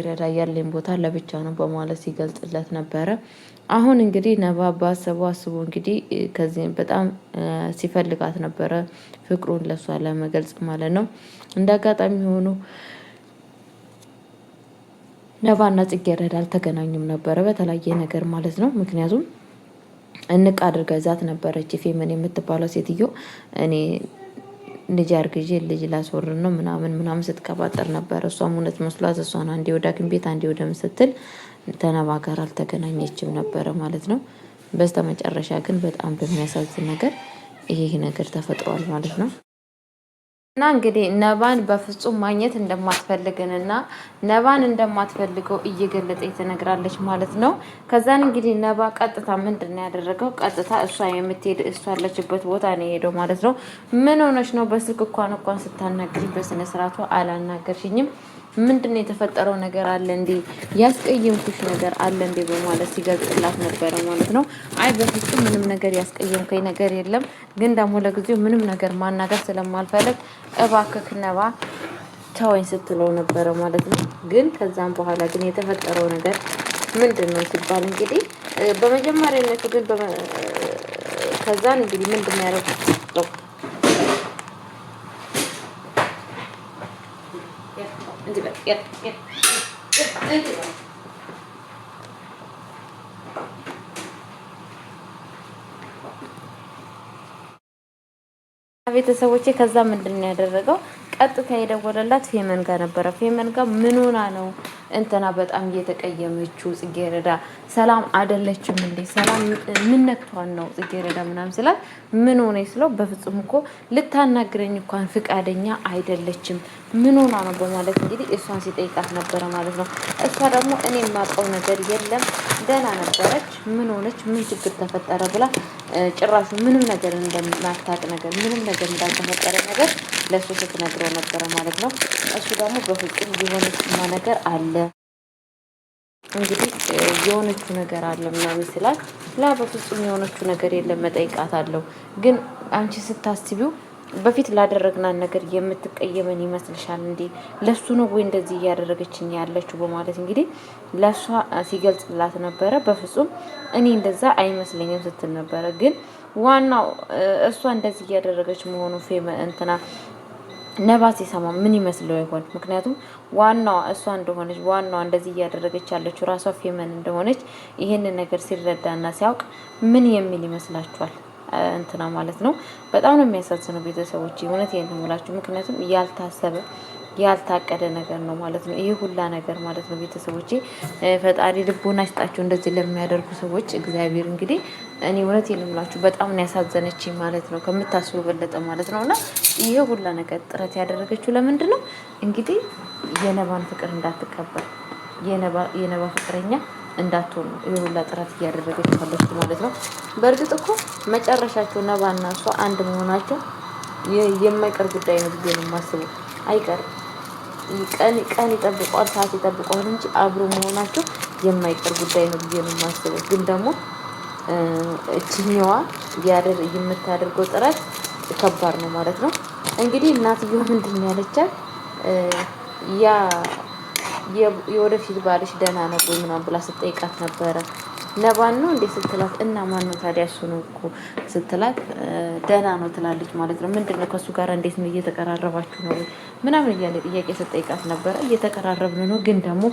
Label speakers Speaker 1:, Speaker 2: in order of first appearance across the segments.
Speaker 1: ረዳ ያለኝ ቦታ ለብቻ ነው በማለት ሲገልጽለት ነበረ። አሁን እንግዲህ ነባ አስቦ እንግዲህ ከዚህም በጣም ሲፈልጋት ነበረ ፍቅሩን ለሷ ለመግለጽ ማለት ነው። እንደ አጋጣሚ ሆኖ ነባና ጽጌረዳ አልተገናኙም ነበረ በተለያየ ነገር ማለት ነው። ምክንያቱም እንቅ አድርጋ ይዛት ነበረች ፌመን የምትባለው ሴትዮ እኔ ልጅ አርግዤ ልጅ ላስወርድ ነው ምናምን ስትቀባጠር ነበር። እሷም እውነት መስሏት እሷን አንዴ ወደ ሐኪም ቤት አንዴ ወደ ስትል ተነባ ጋር አልተገናኘችም ነበረ ማለት ነው። በስተመጨረሻ ግን በጣም በሚያሳዝን ነገር ይሄ ነገር ተፈጥሯል ማለት ነው። እና እንግዲህ ነባን በፍጹም ማግኘት እንደማትፈልግንና ነባን እንደማትፈልገው እየገለጠ ትነግራለች ማለት ነው። ከዛን እንግዲህ ነባ ቀጥታ ምንድን ነው ያደረገው? ቀጥታ እሷ የምትሄድ እሷ ያለችበት ቦታ ነው የሄደው ማለት ነው። ምን ሆነች ነው? በስልክ እንኳን ስታናግሪ በስነ ስርዓቱ አላናገርሽኝም። ምንድን ነው የተፈጠረው ነገር አለ እንዴ? ያስቀየምኩሽ ነገር አለ እንዴ? በማለት ሲገልጽላት ነበረ ማለት ነው። አይ በፍጹም ምንም ነገር ያስቀየምከኝ ነገር የለም፣ ግን ደግሞ ለጊዜው ምንም ነገር ማናገር ስለማልፈልግ እባክህ ነባ ተወኝ ስትለው ነበረ ማለት ነው። ግን ከዛም በኋላ ግን የተፈጠረው ነገር ምንድን ነው ሲባል እንግዲህ በመጀመሪያነቱ ግን ከዛን እንግዲህ ምንድን ነው ያደረጉት? ቤተሰቦቼ ከዛ ምንድን ነው ያደረገው? ቀጥታ የደወለላት ፌመን ጋር ነበረ። ፌመን ጋር ምን ሆና ነው እንትና በጣም እየተቀየመችው ጽጌረዳ ሰላም አይደለችም እንዴ? ሰላም ምን ነክቷን ነው ጽጌረዳ ምናምን ስላት ምን ሆነ ስለው በፍጹም እኮ ልታናግረኝ እንኳን ፍቃደኛ አይደለችም፣ ምን ሆና ነው በማለት እንግዲህ እሷን ሲጠይቃት ነበረ ማለት ነው። እሷ ደግሞ እኔ የማውቀው ነገር የለም ደህና ነበረች፣ ምን ሆነች፣ ምን ችግር ተፈጠረ ብላ ጭራሹ ምንም ነገር እንደማታውቅ ነገር ምንም ነገር እንዳልተፈጠረ ነገር ለእሱ ስትነግረው ነበረ ማለት ነው። እሱ ደግሞ በፍጹም የሆነችማ ነገር አለ እንግዲህ የሆነችው ነገር አለ ምናምን ስላት ላ በፍጹም የሆነችው ነገር የለም መጠይቃት አለው። ግን አንቺ ስታስቢው በፊት ላደረግናት ነገር የምትቀየመን ይመስልሻል እንዴ? ለሱ ነው ወይ እንደዚህ እያደረገችኝ ያለችው በማለት እንግዲህ ለሷ ሲገልጽላት ነበረ። በፍጹም እኔ እንደዛ አይመስለኝም ስትል ነበረ። ግን ዋናው እሷ እንደዚህ እያደረገች መሆኑ እንትና ነባ ሲሰማ ምን ይመስለው ይሆን? ምክንያቱም ዋናዋ እሷ እንደሆነች ዋናዋ እንደዚህ እያደረገች ያለችው ራሷ ፌመን እንደሆነች ይሄንን ነገር ሲረዳና ሲያውቅ ምን የሚል ይመስላችኋል? እንትና ማለት ነው። በጣም ነው የሚያሳዝነው ቤተሰቦች፣ እውነት ይሄን እምላችሁ። ምክንያቱም ያልታሰበ ያልታቀደ ነገር ነው ማለት ነው ይሄ ሁላ ነገር ማለት ነው ቤተሰቦቼ። ፈጣሪ ልቦና ይስጣችሁ እንደዚህ ለሚያደርጉ ሰዎች እግዚአብሔር። እንግዲህ እኔ እውነት ይሄን እምላችሁ በጣም ነው ያሳዘነችኝ ማለት ነው ከምታስቡ በለጠ ማለት ነው። እና ይሄ ሁላ ነገር ጥረት ያደረገችው ለምንድን ነው እንግዲህ የነባን ፍቅር እንዳትቀበል የነባ ፍቅረኛ እንዳትሆን ነው ይሄ ሁላ ጥረት እያደረገች ያለችው ማለት ነው። በእርግጥ እኮ መጨረሻቸው ነባና እሷ አንድ መሆናቸው የማይቀር ጉዳይ ነው ብዬ ነው የማስበው። አይቀርም፣ ቀን ይጠብቀዋል፣ ሰዓት ይጠብቀዋል እንጂ አብሮ መሆናቸው የማይቀር ጉዳይ ነው ብዬ ነው የማስበው። ግን ደግሞ እችኛዋ የምታደርገው ጥረት ከባድ ነው ማለት ነው። እንግዲህ እናትየው ምንድን ነው ያለቻት? ያ የወደፊት ባልሽ ደህና ነው ወይ ምናምን ብላ ስትጠይቃት ነበረ። ነባን ነው እንዴ ስትላት፣ እና ማን ነው ታዲያ? እሱ ነው እኮ ስትላት ደህና ነው ትላለች ማለት ነው። ምንድነው ከእሱ ጋር እንዴት ነው እየተቀራረባችሁ ነው ምናምን እያለ ጥያቄ ስትጠይቃት ነበረ። እየተቀራረብን ነው፣ ግን ደግሞ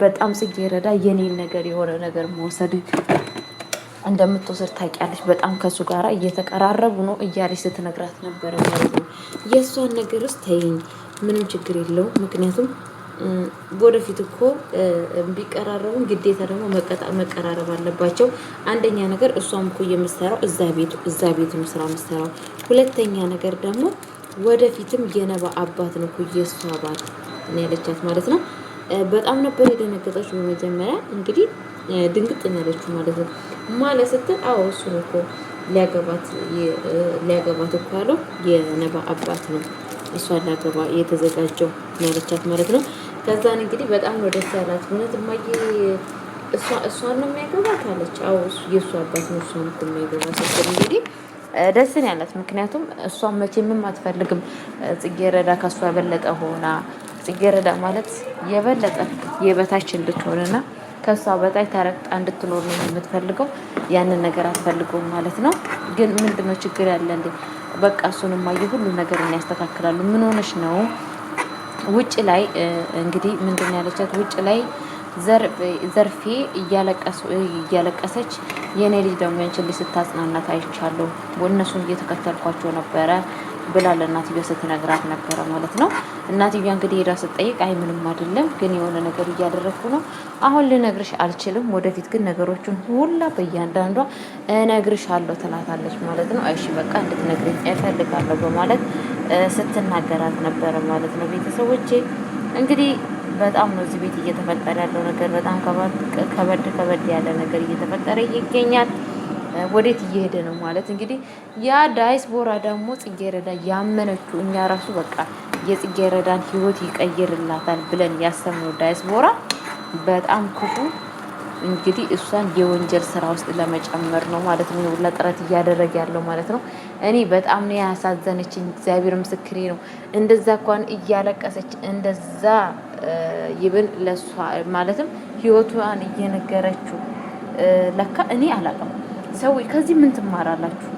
Speaker 1: በጣም ጽጌረዳ የኔን ነገር የሆነ ነገር መውሰድ እንደምትወስድ ታውቂያለች። በጣም ከእሱ ጋር እየተቀራረቡ ነው እያለች ስትነግራት ነበረ ማለት ነው። የእሷን ነገር ውስጥ ተይኝ፣ ምንም ችግር የለውም። ምክንያቱም ወደፊት እኮ ቢቀራረቡም ግዴታ ደግሞ መቀራረብ አለባቸው። አንደኛ ነገር እሷም እኮ የምትሰራው እዛ ቤት ነው ስራ የምትሰራው። ሁለተኛ ነገር ደግሞ ወደፊትም የነባ አባት ነው እኮ የእሷ አባት ነው ያለቻት ማለት ነው። በጣም ነበር የደነገጠችው በመጀመሪያ እንግዲህ ድንግጥ ያለችው ማለት ነው። ማለት ስትል አዎ እሱ ነው እኮ ሊያገባት እኮ ያለው የነባ አባት ነው፣ እሷን ሊያገባ የተዘጋጀው ያለቻት ማለት ነው። ከዛን እንግዲህ በጣም ነው ደስ ያላት። እውነት እማዬ እሷን ነው የሚያገባት አለች። አዎ የእሱ አባት ነው እሷን እኮ የሚያገባት ስትል እንግዲህ ደስን ያላት። ምክንያቱም እሷን መቼም አትፈልግም ጽጌረዳ ከእሷ የበለጠ ሆና ጽጌረዳ ማለት የበለጠ የበታች እንድትሆንና ከሷ በታች ተረግጣ እንድትኖር ነው የምትፈልገው። ያንን ነገር አትፈልገውም ማለት ነው። ግን ምንድነው ችግር ያለ እንዴ? በቃ እሱንም ማየ ሁሉ ነገር ያስተካክላሉ። ምን ሆነሽ ነው? ውጭ ላይ እንግዲህ ምንድን ያለቻት ውጭ ላይ ዘርፌ እያለቀሰች የኔ ልጅ ደግሞ ያንቺን ልጅ ስታጽናናት አይቻለሁ። እነሱን እየተከተልኳቸው ነበረ ብላ ለእናትዮ ስትነግራት ነበረ ማለት ነው። እናትዮ እንግዲህ ሄዳ ስትጠይቅ አይ ምንም አይደለም፣ ግን የሆነ ነገር እያደረግኩ ነው። አሁን ልነግርሽ አልችልም፣ ወደፊት ግን ነገሮችን ሁላ በእያንዳንዷ እነግርሻለሁ ትላታለች ማለት ነው። እሺ በቃ እንድትነግሪኝ እፈልጋለሁ በማለት ስትናገራት ነበረ ማለት ነው። ቤተሰቦቼ እንግዲህ በጣም ነው እዚህ ቤት እየተፈጠረ ያለው ነገር፣ በጣም ከበድ ያለ ነገር እየተፈጠረ ይገኛል። ወዴት እየሄደ ነው ማለት እንግዲህ ያ ዳይስፖራ ደግሞ ጽጌረዳ ያመነችው እኛ ራሱ በቃ የጽጌረዳን ህይወት ይቀይርላታል ብለን ያሰብነው ዳይስፖራ በጣም ክፉ እንግዲህ እሷን የወንጀል ስራ ውስጥ ለመጨመር ነው ማለት ነው ሁላ ጥረት እያደረገ ያለው ማለት ነው። እኔ በጣም ነው ያሳዘነችኝ፣ እግዚአብሔር ምስክሬ ነው። እንደዛ እንኳን እያለቀሰች እንደዛ ይብን ለሷ ማለትም ህይወቷን እየነገረችው ለካ እኔ አላውቅም። ሰዎች ከዚህ ምን ትማራላችሁ?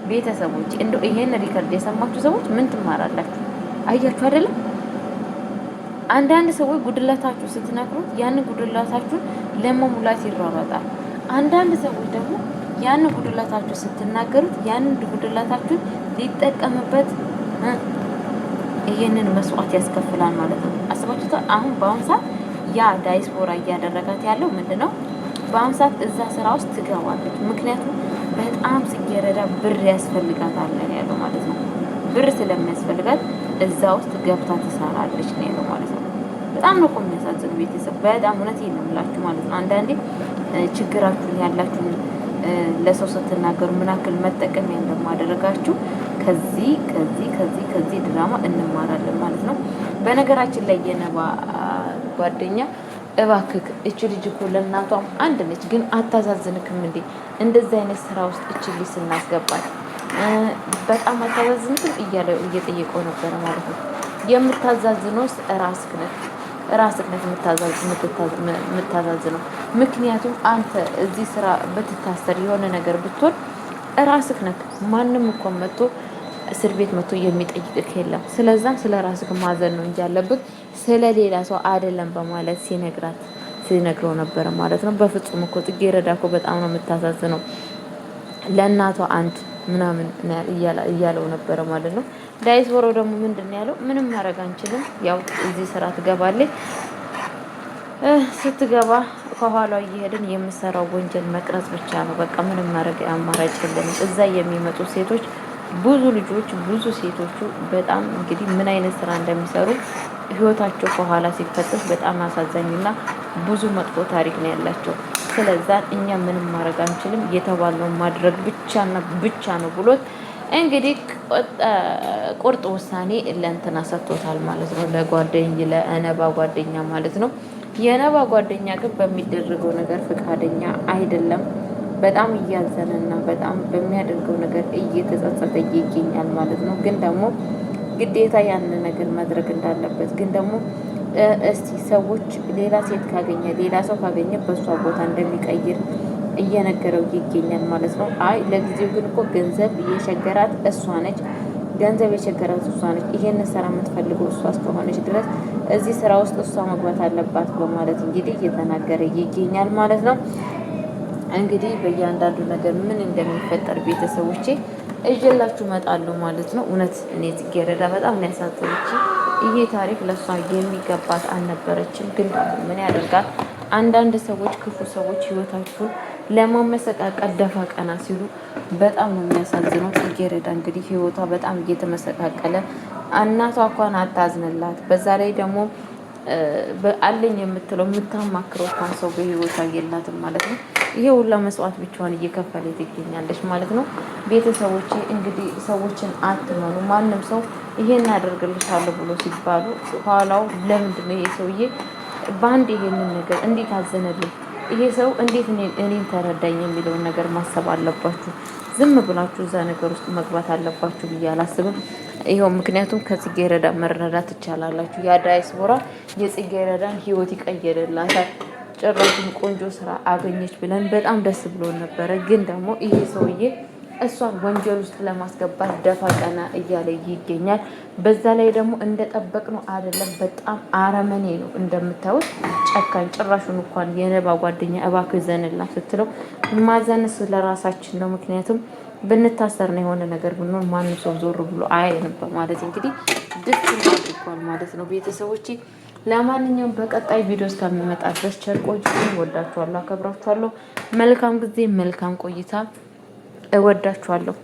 Speaker 1: ቤተሰቦች እንደው ይሄን ሪከርድ የሰማችሁ ሰዎች ምን ትማራላችሁ? አያችሁ አይደለም? አንዳንድ ሰዎች ጉድለታችሁ ስትነግሩት ያንን ጉድለታችሁን ለመሙላት ይሯሯጣል። አንዳንድ ሰዎች ደግሞ ያንን ጉድለታችሁ ስትናገሩት ያንን ጉድለታችሁን ሊጠቀምበት ይሄንን መስዋዕት ያስከፍላል ማለት ነው። አስባችሁታ? አሁን በአሁን ሰዓት ያ ዳይስፖራ እያደረጋት ያለው ምንድነው? በአሁን ሰዓት እዛ ስራ ውስጥ ትገባለች። ምክንያቱም በጣም ጽጌረዳ ብር ያስፈልጋታል ያለው ማለት ነው። ብር ስለሚያስፈልጋት እዛ ውስጥ ገብታ ትሰራለች ነው ያለው ማለት ነው። በጣም ነው እኮ የሚያሳዝኑ ቤተሰብ፣ በጣም እውነቴን ነው የምላችሁ ማለት ነው። አንዳንዴ ችግራችሁን ያላችሁን ለሰው ስትናገሩ ምን ያክል መጠቀሚያ እንደማደረጋችሁ ከዚህ ድራማ እንማራለን ማለት ነው። በነገራችን ላይ የነባ ጓደኛ እባክህ እች ልጅ እኮ ለእናቷም አንድ ነች፣ ግን አታዛዝንክም እንዴ? እንደዚህ አይነት ስራ ውስጥ እች ልጅ ስናስገባት በጣም አታዛዝንክም እያለ እየጠየቀው ነበረ ማለት ነው። የምታዛዝነውስ ራስህ ነህ የምታዛዝነው። ምክንያቱም አንተ እዚህ ስራ ብትታሰር የሆነ ነገር ብትሆን ራስህ ነህ። ማንም እኮ መጥቶ እስር ቤት መጥቶ የሚጠይቅህ የለም። ስለዛም ስለ ራስህ ማዘን ነው እንጂ ያለብህ ስለ ሌላ ሰው አይደለም በማለት ሲነግረው ነበረ ማለት ነው። በፍጹም እኮ ጽጌረዳ እኮ በጣም ነው የምታሳዝነው፣ ለእናቷ አንድ ምናምን እያለው ነበረ ማለት ነው። ዳይስፖሮ ደግሞ ምንድን ያለው ምንም ማድረግ አንችልም፣ ያው እዚህ ስራ ትገባለች። ስትገባ ከኋላ እየሄድን የምሰራው ወንጀል መቅረጽ ብቻ ነው። በቃ ምንም ማድረግ አማራጭ የለንም። እዛ የሚመጡ ሴቶች ብዙ ልጆች ብዙ ሴቶቹ በጣም እንግዲህ ምን አይነት ስራ እንደሚሰሩ ህይወታቸው ከኋላ ሲፈተሽ በጣም አሳዛኝና ብዙ መጥፎ ታሪክ ነው ያላቸው። ስለዛ እኛ ምንም ማድረግ አንችልም፣ የተባለውን ማድረግ ብቻ ነው ብሎት እንግዲህ ቁርጥ ውሳኔ ለእንትና ሰጥቶታል ማለት ነው። ለእነባ ጓደኛ ማለት ነው። የነባ ጓደኛ ግን በሚደረገው ነገር ፈቃደኛ አይደለም። በጣም እያዘነና በጣም በሚያደርገው ነገር እየተጸጸተ ይገኛል ማለት ነው። ግን ደግሞ ግዴታ ያንን ነገር ማድረግ እንዳለበት ግን ደግሞ እስቲ ሰዎች ሌላ ሴት ካገኘ ሌላ ሰው ካገኘ በእሷ ቦታ እንደሚቀይር እየነገረው ይገኛል ማለት ነው። አይ ለጊዜው ግን እኮ ገንዘብ የቸገራት እሷ ነች፣ ይሄን ስራ የምትፈልገው እሷ እስከሆነች ድረስ እዚህ ስራ ውስጥ እሷ መግባት አለባት በማለት እንግዲህ እየተናገረ ይገኛል ማለት ነው። እንግዲህ በእያንዳንዱ ነገር ምን እንደሚፈጠር ቤተሰቦቼ እጀላችሁ እመጣለሁ ማለት ነው። እውነት እኔ ጽጌረዳ በጣም ነው ያሳዘነች። ይሄ ታሪክ ለሷ የሚገባት አልነበረችም። ግን ምን ያደርጋል አንዳንድ ሰዎች ክፉ ሰዎች ህይወታችሁን ለማመሰቃቀል ደፋ ቀና ሲሉ በጣም ነው የሚያሳዝነው። ጽጌረዳ እንግዲህ ህይወቷ በጣም እየተመሰቃቀለ እናቷ እንኳን አታዝንላት። በዛ ላይ ደግሞ አለኝ የምትለው የምታማክረው እንኳን ሰው በህይወቷ የላትም ማለት ነው። ይሄ ሁላ መስዋዕት ብቻዋን እየከፈለ ትገኛለች ማለት ነው። ቤተሰቦቼ እንግዲህ ሰዎችን አትመኑ። ማንም ሰው ይሄን አደርግልሻለሁ ብሎ ሲባሉ ኋላው ለምንድን ነው ይሄ ሰውዬ በአንድ ይሄንን ነገር እንዴት አዘነልኝ፣ ይሄ ሰው እንዴት እኔን ተረዳኝ የሚለውን ነገር ማሰብ አለባችሁ። ዝም ብላችሁ እዛ ነገር ውስጥ መግባት አለባችሁ ብዬ አላስብም። ይኸው ምክንያቱም ከጽጌረዳ መረዳት ትቻላላችሁ። ያ ዳያስፖራ የጽጌረዳን ህይወት ይቀየርላታል። ጭራሹን ቆንጆ ስራ አገኘች ብለን በጣም ደስ ብሎን ነበረ። ግን ደግሞ ይሄ ሰውዬ እሷን ወንጀል ውስጥ ለማስገባት ደፋ ቀና እያለ ይገኛል። በዛ ላይ ደግሞ እንደጠበቅነው አይደለም፣ በጣም አረመኔ ነው። እንደምታዩት ጨካኝ። ጭራሹን እንኳን የነባ ጓደኛ እባክህ ዘንላት ስትለው ማዘንስ ለራሳችን ነው። ምክንያቱም ብንታሰር ነው የሆነ ነገር ብንሆን ማንም ሰው ዞር ብሎ አያየንም በማለት እንግዲህ ድፍ አድርጓል ማለት ነው። ቤተሰቦቼ ለማንኛውም በቀጣይ ቪዲዮ እስከሚመጣ ድረስ ቸር ቆዩ። ወዳችኋለሁ፣ አከብራችኋለሁ። መልካም ጊዜ፣ መልካም ቆይታ። እወዳችኋለሁ።